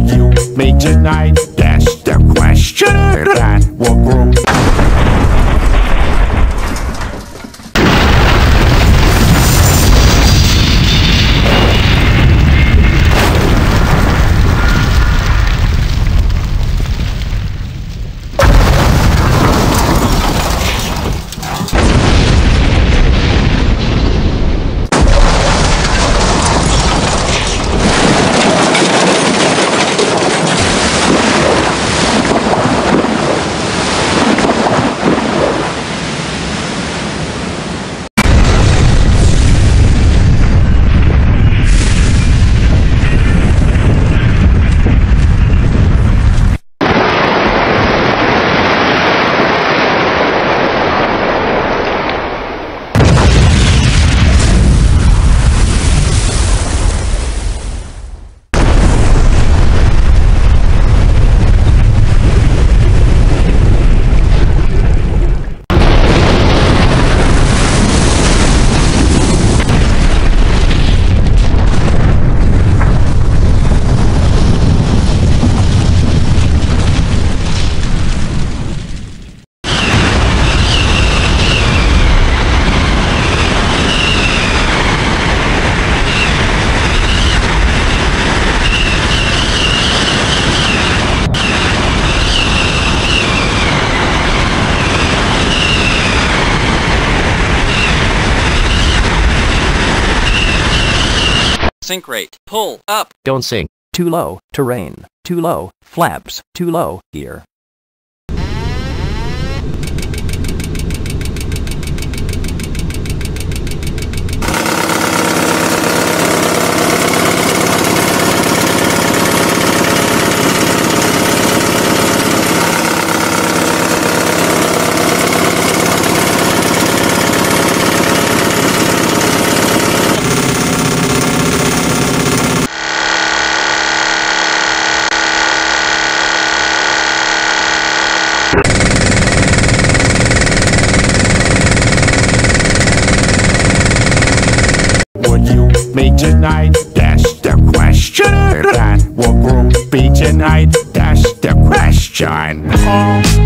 Would you me tonight? That's the question that will grow. Sink rate. Pull up. Don't sink. Too low. Terrain. Too low. Flaps. Too low. Gear. Would you me tonight? That's the question that will grow. Be tonight? That's the question.